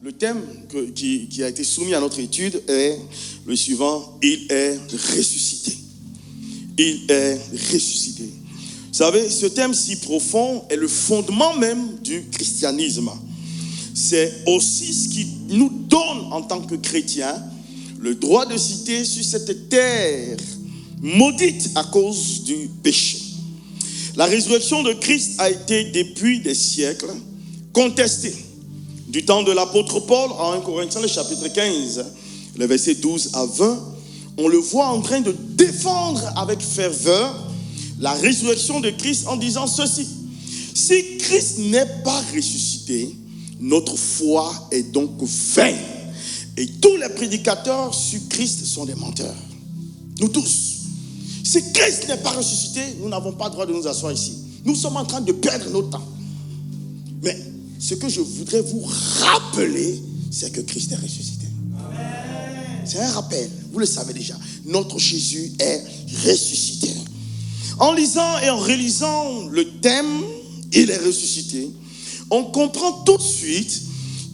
le thème qui a été soumis à notre étude est le suivant: il est ressuscité. Il est ressuscité. Vous savez, ce thème si profond est le fondement même du christianisme. C'est aussi ce qui nous donne en tant que chrétiens le droit de citer sur cette terre maudite à cause du péché. La résurrection de Christ a été depuis des siècles contestée. Du temps de l'apôtre Paul, en 1 Corinthiens, le chapitre 15, le verset 12 à 20, on le voit en train de défendre avec ferveur la résurrection de Christ en disant ceci: si Christ n'est pas ressuscité, notre foi est donc vaine. Et tous les prédicateurs sur Christ sont des menteurs. Nous tous. Si Christ n'est pas ressuscité, nous n'avons pas le droit de nous asseoir ici. Nous sommes en train de perdre notre temps. Mais ce que je voudrais vous rappeler, c'est que Christ est ressuscité. Amen. C'est un rappel, vous le savez déjà. Notre Jésus est ressuscité. En lisant et en relisant le thème, il est ressuscité, on comprend tout de suite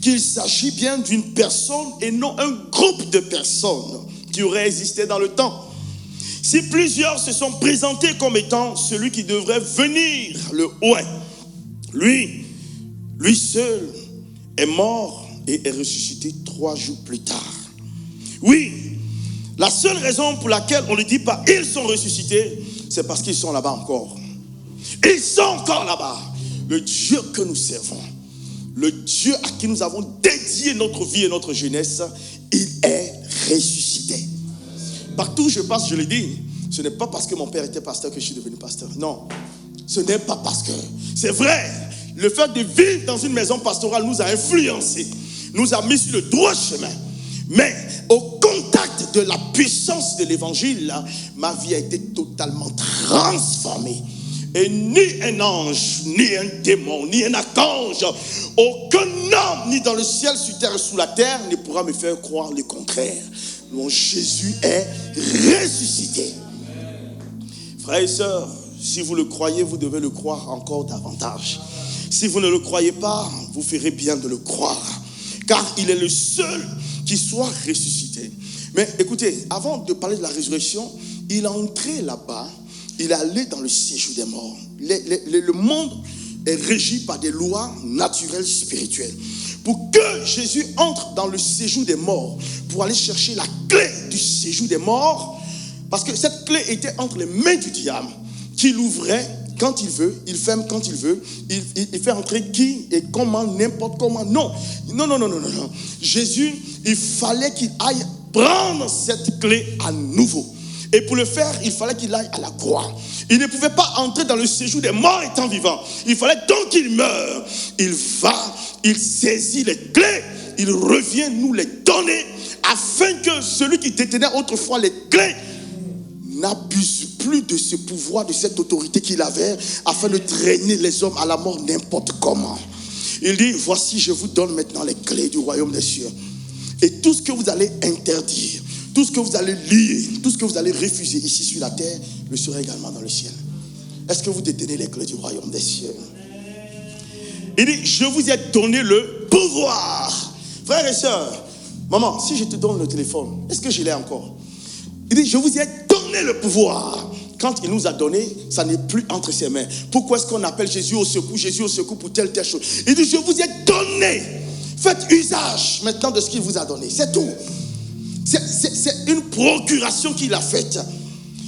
qu'il s'agit bien d'une personne et non un groupe de personnes qui auraient existé dans le temps. Si plusieurs se sont présentés comme étant celui qui devrait venir, le Ouai, lui seul est mort et est ressuscité 3 jours plus tard. Oui, la seule raison pour laquelle on ne dit pas ils sont ressuscités, c'est parce qu'ils sont là-bas encore. Ils sont encore là-bas. Le Dieu que nous servons, le Dieu à qui nous avons dédié notre vie et notre jeunesse, il est ressuscité. Partout où je passe, je le dis, ce n'est pas parce que mon père était pasteur que je suis devenu pasteur. Non, ce n'est pas parce que. C'est vrai, le fait de vivre dans une maison pastorale nous a influencés, nous a mis sur le droit chemin. Mais au contact de la puissance de l'évangile, ma vie a été totalement transformée. Et ni un ange, ni un démon, ni un archange, aucun homme, ni dans le ciel, sur terre, sous la terre, ne pourra me faire croire le contraire. Mon Jésus est ressuscité. Frères et sœurs, si vous le croyez, vous devez le croire encore davantage. Si vous ne le croyez pas, vous ferez bien de le croire. Car il est le seul qui soit ressuscité. Mais écoutez, avant de parler de la résurrection, il est entré là-bas. Il est allé dans le séjour des morts. Le monde est régi par des lois naturelles spirituelles. Pour que Jésus entre dans le séjour des morts, pour aller chercher la clé du séjour des morts, parce que cette clé était entre les mains du diable, qui l'ouvrait quand il veut, il ferme quand il veut, il fait entrer qui et comment, n'importe comment. Non. Jésus, il fallait qu'il aille prendre cette clé à nouveau. Et pour le faire, il fallait qu'il aille à la croix. Il ne pouvait pas entrer dans le séjour des morts étant vivant. Il fallait donc qu'il meure. Il va, il saisit les clés, il revient nous les donner, afin que celui qui détenait autrefois les clés n'abuse plus de ce pouvoir, de cette autorité qu'il avait, afin de traîner les hommes à la mort n'importe comment. Il dit: voici, je vous donne maintenant les clés du royaume des cieux. Et tout ce que vous allez interdire, tout ce que vous allez lier, tout ce que vous allez refuser ici sur la terre, le sera également dans le ciel. Est-ce que vous détenez les clés du royaume des cieux? Il dit: je vous ai donné le pouvoir. Frères et sœurs, maman, si je te donne le téléphone, est-ce que je l'ai encore? Il dit: je vous ai donné le pouvoir. Quand il nous a donné, ça n'est plus entre ses mains. Pourquoi est-ce qu'on appelle Jésus au secours pour telle chose? Il dit: je vous ai donné. Faites usage maintenant de ce qu'il vous a donné. C'est tout. C'est une procuration qu'il a faite.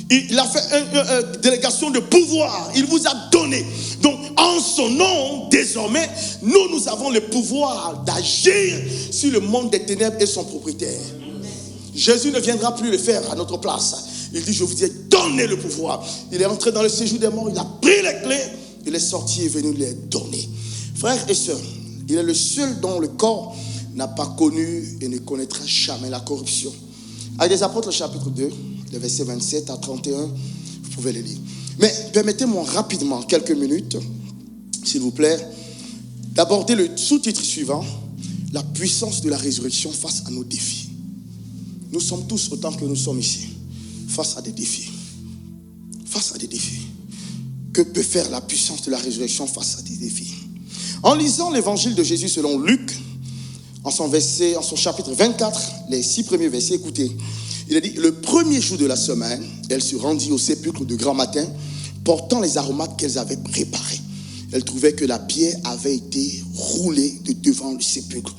Il a fait une délégation de pouvoir. Il vous a donné. Donc, en son nom, désormais, nous avons le pouvoir d'agir sur le monde des ténèbres et son propriétaire. Jésus ne viendra plus le faire à notre place. Il dit: je vous ai donné le pouvoir. Il est entré dans le séjour des morts. Il a pris les clés. Il est sorti et venu les donner. Frères et sœurs, il est le seul dont le corps n'a pas connu et ne connaîtra jamais la corruption. Avec les apôtres, chapitre 2, les versets 27 à 31, vous pouvez les lire. Mais permettez-moi rapidement, quelques minutes, s'il vous plaît, d'aborder le sous-titre suivant: la puissance de la résurrection face à nos défis. Nous sommes tous, autant que nous sommes ici, face à des défis. Face à des défis. Que peut faire la puissance de la résurrection face à des défis? En lisant l'évangile de Jésus selon Luc, en son chapitre 24, les 6 premiers versets, écoutez. Il a dit, le premier jour de la semaine, elle se rendit au sépulcre de grand matin, portant les aromates qu'elles avaient préparés. Elle trouvait que la pierre avait été roulée de devant le sépulcre.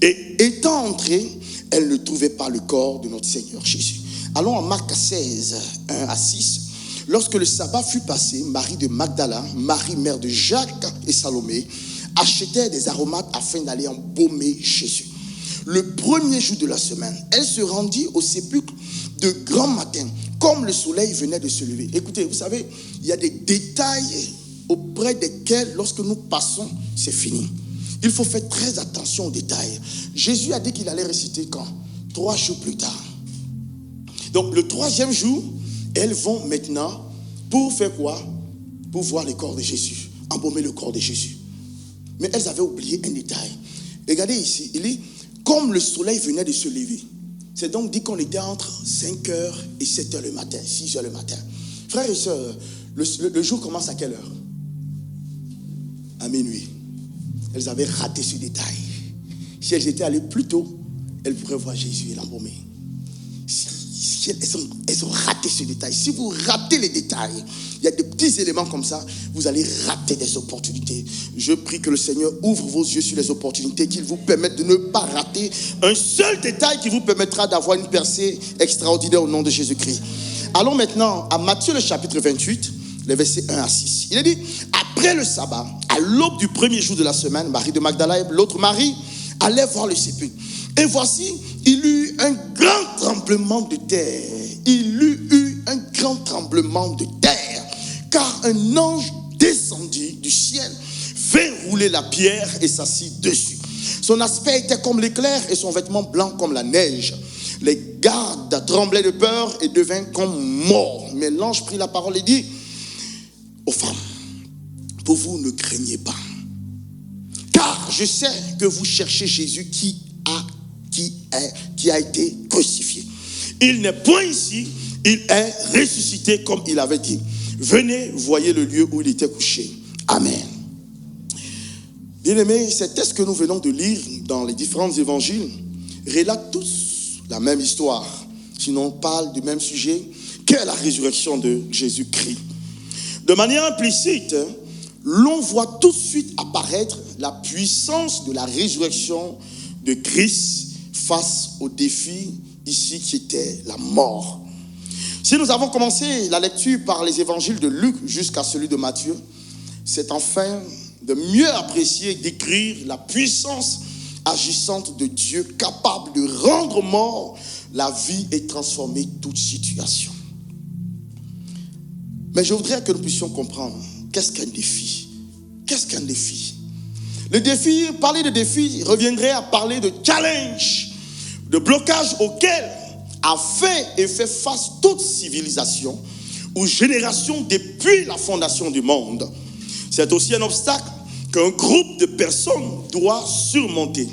Et étant entrée, elle ne trouvait pas le corps de notre Seigneur Jésus. Allons en Marc 16, 1 à 6. Lorsque le sabbat fut passé, Marie de Magdala, Marie mère de Jacques et Salomé, achetaient des aromates afin d'aller embaumer Jésus. Le premier jour de la semaine, elle se rendit au sépulcre de grand matin, comme le soleil venait de se lever. Écoutez, vous savez, il y a des détails auprès desquels, lorsque nous passons, c'est fini. Il faut faire très attention aux détails. Jésus a dit qu'il allait ressusciter quand? 3 jours plus tard. Donc, le 3e jour, elles vont maintenant pour faire quoi? Pour voir le corps de Jésus, embaumer le corps de Jésus. Mais elles avaient oublié un détail. Regardez ici, il dit, comme le soleil venait de se lever. C'est donc dit qu'on était entre 5h et 7h le matin, 6h le matin. Frères et sœurs, le jour commence à quelle heure? À minuit. Elles avaient raté ce détail. Si elles étaient allées plus tôt, elles pourraient voir Jésus et l'embaumer. Si elles ont raté ce détail. Si vous ratez les détails, il y a des petits éléments comme ça, vous allez rater des opportunités. Je prie que le Seigneur ouvre vos yeux sur les opportunités, qu'il vous permette de ne pas rater un seul détail qui vous permettra d'avoir une percée extraordinaire au nom de Jésus-Christ. Allons maintenant à Matthieu le chapitre 28, les versets 1 à 6. Il est dit, après le sabbat, à l'aube du premier jour de la semaine, Marie de Magdala et l'autre Marie allaient voir le sépulcre. Et voici, il y eut un grand tremblement de terre. Il y eut un grand tremblement de terre. Car un ange descendit du ciel, vint rouler la pierre et s'assit dessus. Son aspect était comme l'éclair et son vêtement blanc comme la neige. Les gardes tremblaient de peur et devinrent comme morts. Mais l'ange prit la parole et dit aux femmes, pour vous ne craignez pas. Car je sais que vous cherchez Jésus qui a été crucifié. Il n'est point ici, il est ressuscité comme il avait dit. Venez, voyez le lieu où il était couché. Amen. Bien-aimés, ces textes que nous venons de lire dans les différents évangiles relatent tous la même histoire, sinon parlent du même sujet qu'est la résurrection de Jésus-Christ. De manière implicite, l'on voit tout de suite apparaître la puissance de la résurrection de Christ face au défi ici qui était la mort. Si nous avons commencé la lecture par les évangiles de Luc jusqu'à celui de Matthieu, c'est enfin de mieux apprécier et décrire la puissance agissante de Dieu capable de rendre mort la vie et transformer toute situation. Mais je voudrais que nous puissions comprendre qu'est-ce qu'un défi. Qu'est-ce qu'un défi? Le défi, parler de défi reviendrait à parler de challenge, de blocage auquel a fait et fait face toute civilisation ou génération depuis la fondation du monde. C'est aussi un obstacle qu'un groupe de personnes doit surmonter.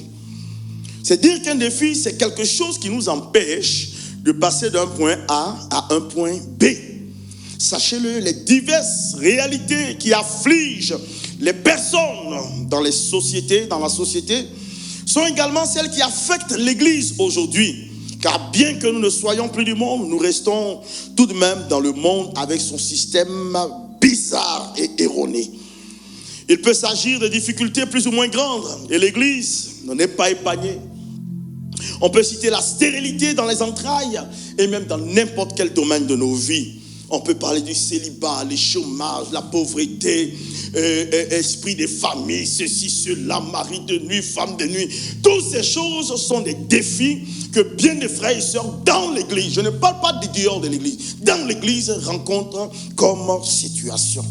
C'est dire qu'un défi, c'est quelque chose qui nous empêche de passer d'un point A à un point B. Sachez-le, les diverses réalités qui affligent les personnes dans la société sont également celles qui affectent l'Église aujourd'hui. Car bien que nous ne soyons plus du monde, nous restons tout de même dans le monde avec son système bizarre et erroné. Il peut s'agir de difficultés plus ou moins grandes et l'Église n'en est pas épargnée. On peut citer la stérilité dans les entrailles et même dans n'importe quel domaine de nos vies. On peut parler du célibat, le chômage, la pauvreté, esprit des familles, ceci, cela, mari de nuit, femme de nuit. Toutes ces choses sont des défis que bien des frères et sœurs dans l'église, je ne parle pas du dehors de l'église, dans l'église rencontrent comme situation.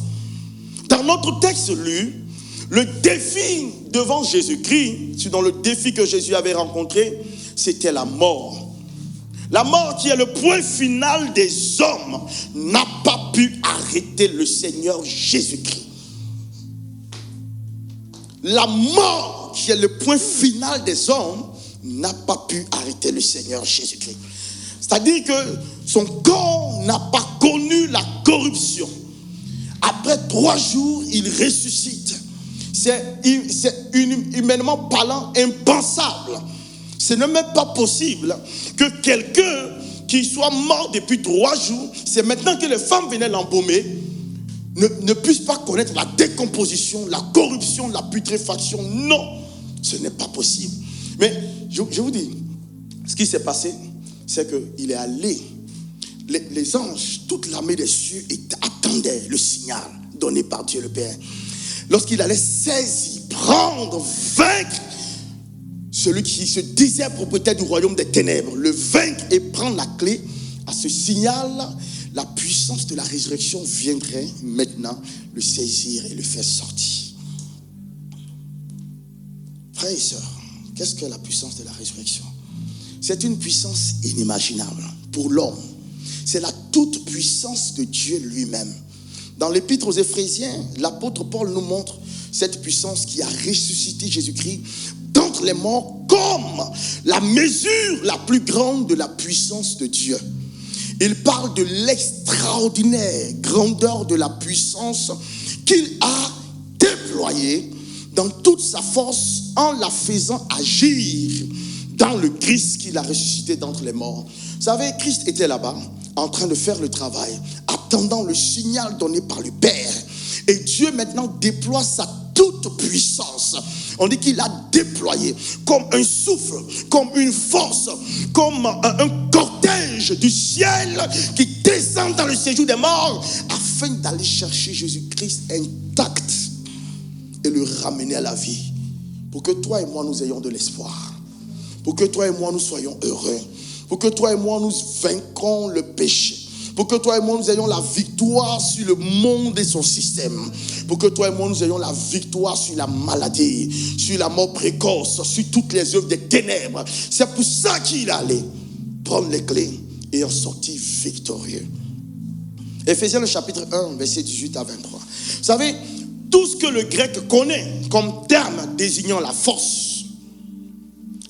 Dans notre texte lu, le défi devant Jésus-Christ, dans le défi que Jésus avait rencontré, c'était la mort. La mort qui est le point final des hommes n'a pas pu arrêter le Seigneur Jésus-Christ. La mort qui est le point final des hommes n'a pas pu arrêter le Seigneur Jésus-Christ. C'est-à-dire que son corps n'a pas connu la corruption. Après 3 jours, il ressuscite. humainement parlant, impensable. Ce n'est même pas possible que quelqu'un qui soit mort depuis 3 jours, c'est maintenant que les femmes venaient l'embaumer, ne puisse pas connaître la décomposition, la corruption, la putréfaction. Non, ce n'est pas possible. Mais je vous dis, ce qui s'est passé, c'est qu'il est allé, les anges, toute l'armée des cieux attendaient le signal donné par Dieu le Père. Lorsqu'il allait saisir, prendre, vaincre celui qui se disait propriétaire du royaume des ténèbres, le vaincre et prendre la clé, à ce signal, la puissance de la résurrection viendrait maintenant le saisir et le faire sortir. Frères et sœurs, qu'est-ce que la puissance de la résurrection? C'est une puissance inimaginable pour l'homme. C'est la toute puissance de Dieu lui-même. Dans l'épître aux Éphésiens, l'apôtre Paul nous montre cette puissance qui a ressuscité Jésus-Christ d'entre les morts comme la mesure la plus grande de la puissance de Dieu. Il parle de l'extraordinaire grandeur de la puissance qu'il a déployée dans toute sa force en la faisant agir dans le Christ qu'il a ressuscité d'entre les morts. Vous savez, Christ était là-bas en train de faire le travail, attendant le signal donné par le Père. Et Dieu maintenant déploie sa toute puissance. On dit qu'il a déployé comme un souffle, comme une force, comme un cortège du ciel qui descend dans le séjour des morts afin d'aller chercher Jésus-Christ intact et le ramener à la vie. Pour que toi et moi nous ayons de l'espoir. Pour que toi et moi nous soyons heureux. Pour que toi et moi nous vaincrons le péché. Pour que toi et moi nous ayons la victoire sur le monde et son système. Pour que toi et moi nous ayons la victoire sur la maladie, sur la mort précoce, sur toutes les œuvres des ténèbres. C'est pour ça qu'il allait prendre les clés et en sortir victorieux. Éphésiens le chapitre 1, verset 18 à 23. Vous savez, tout ce que le grec connaît comme terme désignant la force,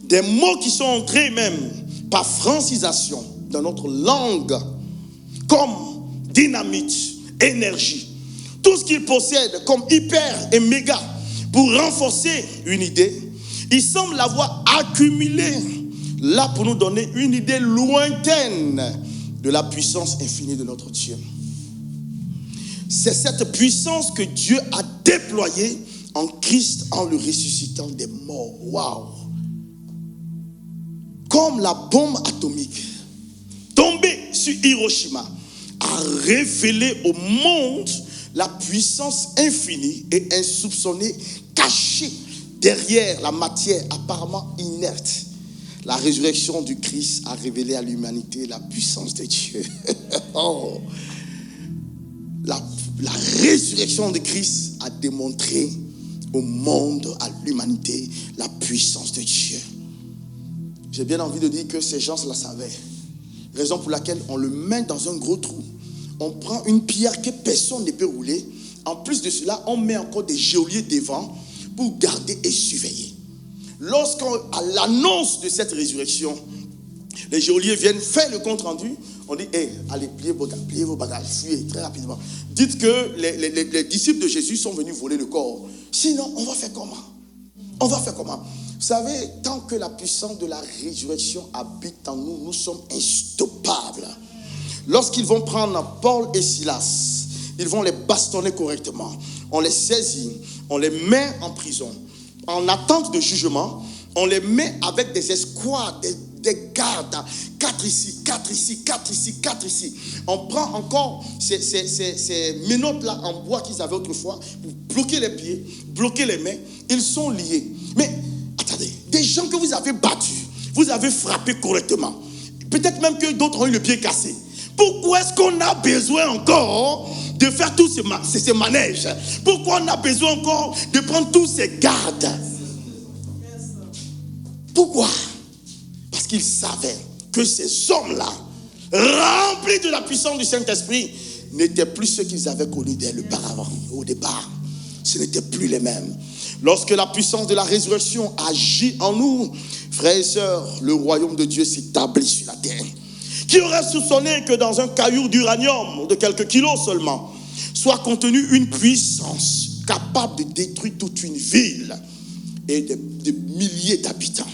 des mots qui sont entrés même par francisation dans notre langue, comme dynamite, énergie, tout ce qu'il possède comme hyper et méga pour renforcer une idée, il semble l'avoir accumulé là pour nous donner une idée lointaine de la puissance infinie de notre Dieu. C'est cette puissance que Dieu a déployée en Christ en le ressuscitant des morts. Waouh! Comme la bombe atomique tombée sur Hiroshima a révélé au monde la puissance infinie et insoupçonnée cachée derrière la matière apparemment inerte. La résurrection du Christ a révélé à l'humanité la puissance de Dieu. Oh. La résurrection de Christ a démontré au monde, à l'humanité, la puissance de Dieu. J'ai bien envie de dire que ces gens la savaient. Raison pour laquelle on le met dans un gros trou. On prend une pierre que personne ne peut rouler. En plus de cela, on met encore des geôliers devant pour garder et surveiller. Lorsqu'à l'annonce de cette résurrection, les geôliers viennent faire le compte rendu. On dit, hey, allez, pliez vos bagages, fuyez très rapidement. Dites que les disciples de Jésus sont venus voler le corps. Sinon, on va faire comment? On va faire comment? Vous savez, tant que la puissance de la résurrection habite en nous, nous sommes instoppables. Lorsqu'ils vont prendre Paul et Silas, ils vont les bastonner correctement. On les saisit, on les met en prison. En attente de jugement, on les met avec des escouades, des gardes. 4 ici, 4 ici, 4 ici, 4 ici. On prend encore ces menottes-là en bois qu'ils avaient autrefois pour bloquer les pieds, bloquer les mains. Ils sont liés. Mais attendez, des gens que vous avez battus, vous avez frappé correctement. Peut-être même que d'autres ont eu le pied cassé. Pourquoi est-ce qu'on a besoin encore de faire tous ces manèges? Pourquoi on a besoin encore de prendre tous ces gardes? Pourquoi? Parce qu'ils savaient que ces hommes-là, remplis de la puissance du Saint-Esprit, n'étaient plus ceux qu'ils avaient connus au départ. Ce n'étaient plus les mêmes. Lorsque la puissance de la résurrection agit en nous, frères et sœurs, le royaume de Dieu s'établit sur la terre. Qui aurait soupçonné que dans un caillou d'uranium de quelques kilos seulement, soit contenue une puissance capable de détruire toute une ville? et des milliers d'habitants.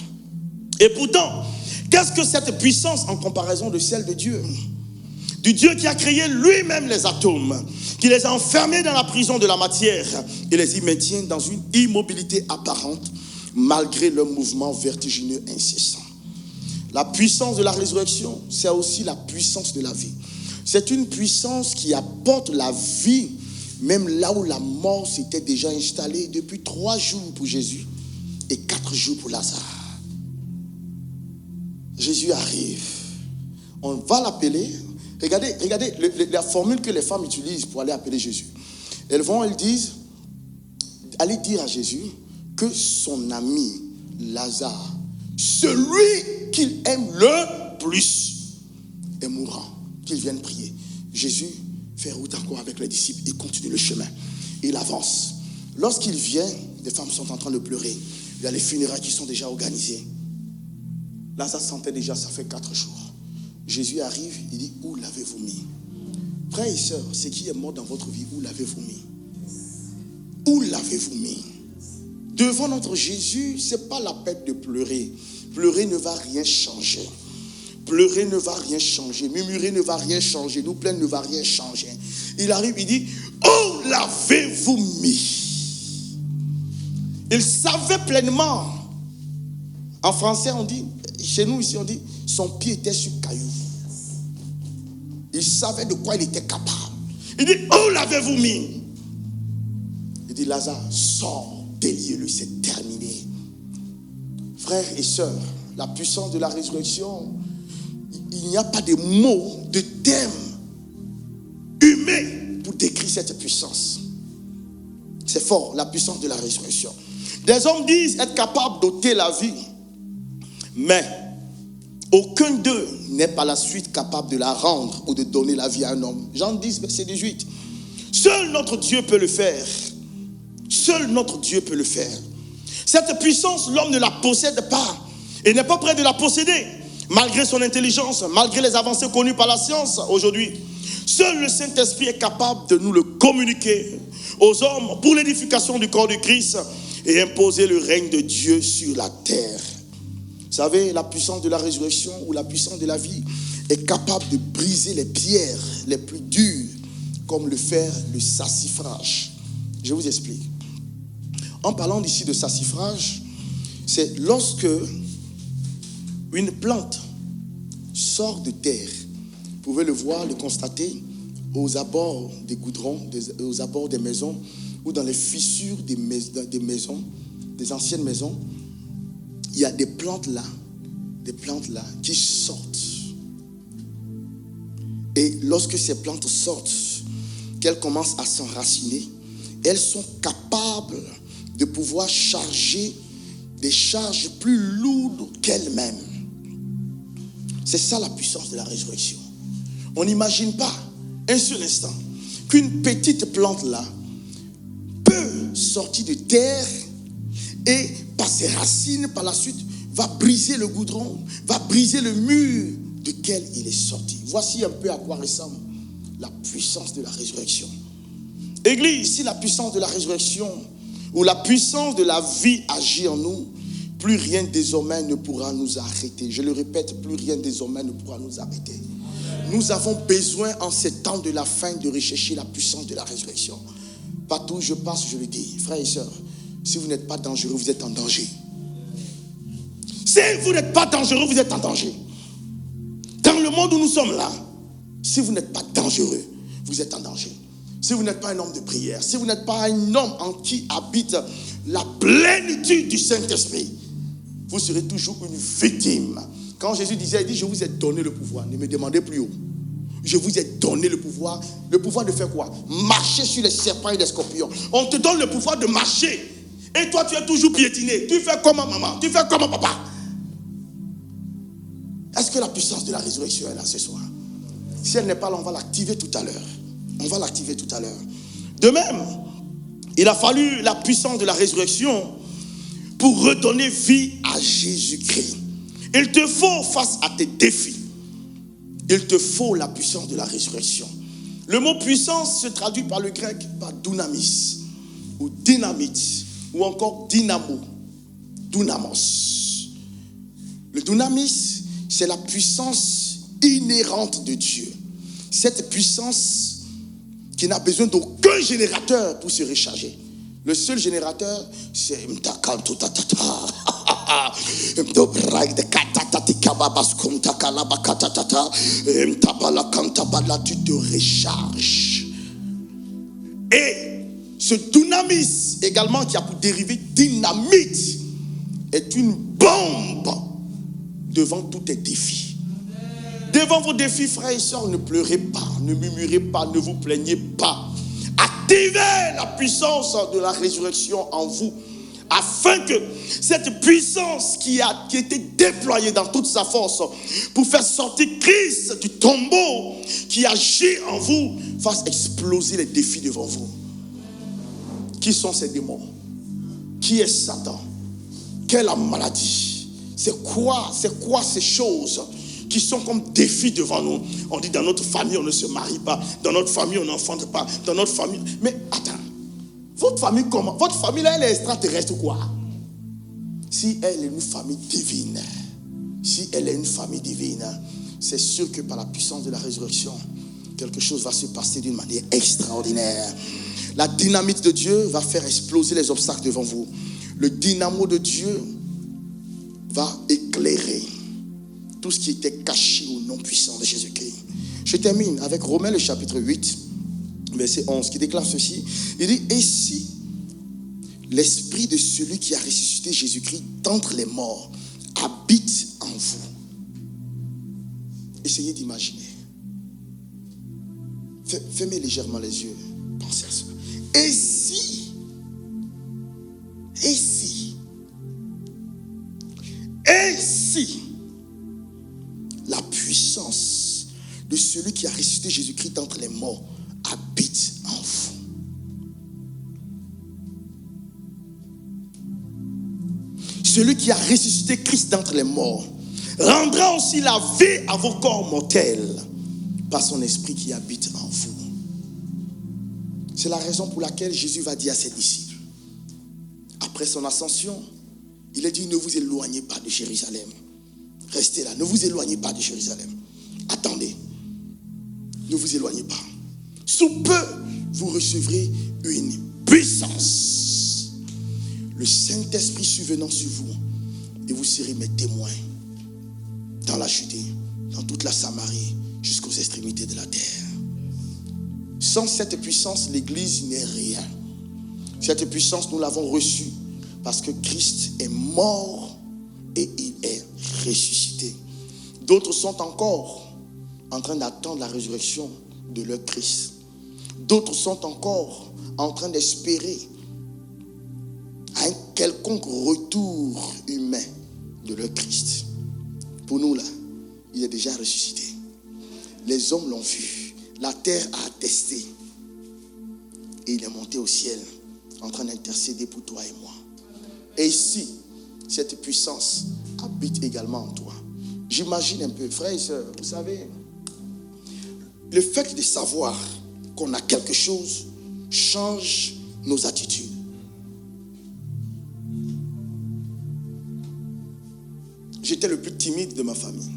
Et pourtant, qu'est-ce que cette puissance en comparaison de celle de Dieu? Du Dieu qui a créé lui-même les atomes, qui les a enfermés dans la prison de la matière et les y maintient dans une immobilité apparente malgré leur mouvement vertigineux incessant. La puissance de la résurrection, c'est aussi la puissance de la vie. C'est une puissance qui apporte la vie même là où la mort s'était déjà installée depuis 3 jours pour Jésus et 4 jours pour Lazare. Jésus arrive. On va l'appeler. Regardez la formule que les femmes utilisent pour aller appeler Jésus. Elles disent, allez dire à Jésus que son ami Lazare, celui qu'il aime le plus, est mourant, qu'il vienne prier. Jésus fait route encore avec les disciples et continue le chemin. Il avance. Lorsqu'il vient, les femmes sont en train de pleurer. Il y a les funérailles qui sont déjà organisées. Lazare sentait déjà, ça fait 4 jours. Jésus arrive, il dit, où l'avez-vous mis? Frères et sœurs, ce qui est mort dans votre vie, où l'avez-vous mis? Où l'avez-vous mis? Devant notre Jésus, ce n'est pas la peine de pleurer. Pleurer ne va rien changer. Pleurer ne va rien changer. Murmurer ne va rien changer. Nous plaindre ne va rien changer. Il arrive, il dit, où l'avez-vous mis? Il savait pleinement. En français, on dit, chez nous ici, on dit, son pied était sur caillou. Il savait de quoi il était capable. Il dit, où l'avez-vous mis? Il dit, Lazare, sors, déliez-le, c'est terminé. Frères et sœurs, la puissance de la résurrection, il n'y a pas de mots, de termes humains pour décrire cette puissance. C'est fort, la puissance de la résurrection. Des hommes disent être capables d'ôter la vie, mais aucun d'eux n'est par la suite capable de la rendre ou de donner la vie à un homme. Jean 10, verset 18. Seul notre Dieu peut le faire. Seul notre Dieu peut le faire. Cette puissance, l'homme ne la possède pas et n'est pas prêt de la posséder, malgré son intelligence, malgré les avancées connues par la science aujourd'hui. Seul le Saint-Esprit est capable de nous le communiquer aux hommes pour l'édification du corps de Christ et imposer le règne de Dieu sur la terre. Vous savez, la puissance de la résurrection ou la puissance de la vie est capable de briser les pierres les plus dures, comme le fer, le sassifrage. Je vous explique. En parlant ici de sassifrage, c'est lorsque une plante sort de terre. Vous pouvez le voir, le constater aux abords des goudrons, aux abords des maisons ou dans les fissures des maisons, des anciennes maisons. Il y a des plantes là qui sortent. Et lorsque ces plantes sortent, qu'elles commencent à s'enraciner, elles sont capables de pouvoir charger des charges plus lourdes qu'elles-mêmes. C'est ça la puissance de la résurrection. On n'imagine pas un seul instant qu'une petite plante là peut sortir de terre et par ses racines, par la suite, va briser le goudron, va briser le mur duquel il est sorti. Voici un peu à quoi ressemble la puissance de la résurrection. Église, si la puissance de la résurrection ou la puissance de la vie agit en nous, plus rien désormais ne pourra nous arrêter. Je le répète, plus rien désormais ne pourra nous arrêter. Nous avons besoin en ces temps de la fin de rechercher la puissance de la résurrection. Partout où je passe, je le dis, frères et sœurs, si vous n'êtes pas dangereux, vous êtes en danger. Si vous n'êtes pas dangereux, vous êtes en danger. Dans le monde où nous sommes là, si vous n'êtes pas dangereux, vous êtes en danger. Si vous n'êtes pas un homme de prière, si vous n'êtes pas un homme en qui habite la plénitude du Saint-Esprit, vous serez toujours une victime. Quand Jésus disait, il dit, je vous ai donné le pouvoir, ne me demandez plus où. Je vous ai donné le pouvoir de faire quoi? Marcher sur les serpents et les scorpions. On te donne le pouvoir de marcher. Et toi, tu es toujours piétiné. Tu fais comment maman? Tu fais comment papa? Est-ce que la puissance de la résurrection est là ce soir? Si elle n'est pas là, on va l'activer tout à l'heure. On va l'activer tout à l'heure. De même, il a fallu la puissance de la résurrection pour redonner vie à Jésus-Christ. Il te faut, face à tes défis, il te faut la puissance de la résurrection. Le mot puissance se traduit par le grec par dunamis, ou dynamite, ou encore dynamo. Dunamos. Le dunamis, c'est la puissance inhérente de Dieu. Cette puissance qui n'a besoin d'aucun générateur pour se recharger. Le seul générateur, c'est tu te recharges. Et ce dunamis également qui a pour dérivé dynamite est une bombe devant tous tes défis. Devant vos défis, frères et sœurs, ne pleurez pas, ne murmurez pas, ne vous plaignez pas. Activez la puissance de la résurrection en vous, afin que cette puissance qui a été déployée dans toute sa force pour faire sortir Christ du tombeau qui agit en vous fasse exploser les défis devant vous. Qui sont ces démons? Qui est Satan? Quelle est la maladie? C'est quoi ces choses qui sont comme défis devant nous? On dit dans notre famille on ne se marie pas, dans notre famille on n'enfante pas, dans notre famille. Mais attends, votre famille comment? Votre famille là elle est extraterrestre ou quoi? Si elle est une famille divine, c'est sûr que par la puissance de la résurrection, quelque chose va se passer d'une manière extraordinaire. La dynamite de Dieu va faire exploser les obstacles devant vous. Le dynamo de Dieu va éclairer tout ce qui était caché au nom puissant de Jésus-Christ. Je termine avec Romains le chapitre 8, verset 11, qui déclare ceci. Il dit, et si l'esprit de celui qui a ressuscité Jésus-Christ d'entre les morts habite en vous. Essayez d'imaginer. Fermez légèrement les yeux. Pensez à cela. Et si la puissance de celui qui a ressuscité Jésus-Christ d'entre les morts habite en vous. Celui qui a ressuscité Christ d'entre les morts rendra aussi la vie à vos corps mortels par son esprit qui habite en vous. C'est la raison pour laquelle Jésus va dire à ses disciples, après son ascension, il a dit, ne vous éloignez pas de Jérusalem. Restez là, ne vous éloignez pas de Jérusalem. Attendez, ne vous éloignez pas. Sous peu, vous recevrez une puissance. Le Saint-Esprit survenant sur vous, et vous serez mes témoins dans la Judée, dans toute la Samarie, jusqu'aux extrémités de la terre. Sans cette puissance, l'Église n'est rien. Cette puissance, nous l'avons reçue parce que Christ est mort et il est ressuscité. D'autres sont encore en train d'attendre la résurrection de leur Christ. D'autres sont encore en train d'espérer à un quelconque retour humain de leur Christ. Pour nous là, il est déjà ressuscité. Les hommes l'ont vu. La terre a attesté. Et il est monté au ciel en train d'intercéder pour toi et moi. Et ici, cette puissance habite également en toi. J'imagine un peu, frères et sœurs, vous savez, le fait de savoir qu'on a quelque chose change nos attitudes. J'étais le plus timide de ma famille,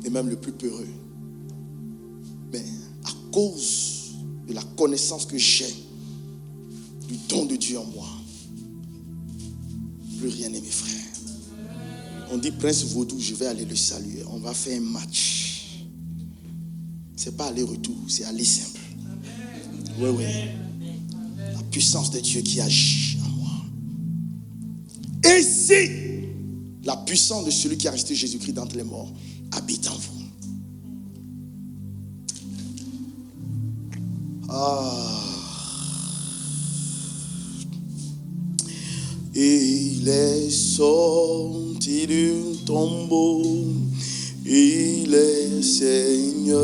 et même le plus peureux. Mais à cause de la connaissance que j'ai du don de Dieu en moi, plus rien n'est mes frères. On dit Prince Vaudou, je vais aller le saluer. On va faire un match. C'est pas aller-retour, c'est aller simple. Oui, oui. La puissance de Dieu qui agit en moi. Et si la puissance de celui qui a resté Jésus-Christ d'entre les morts habite en vous. Il est sorti du tombeau, il est Seigneur.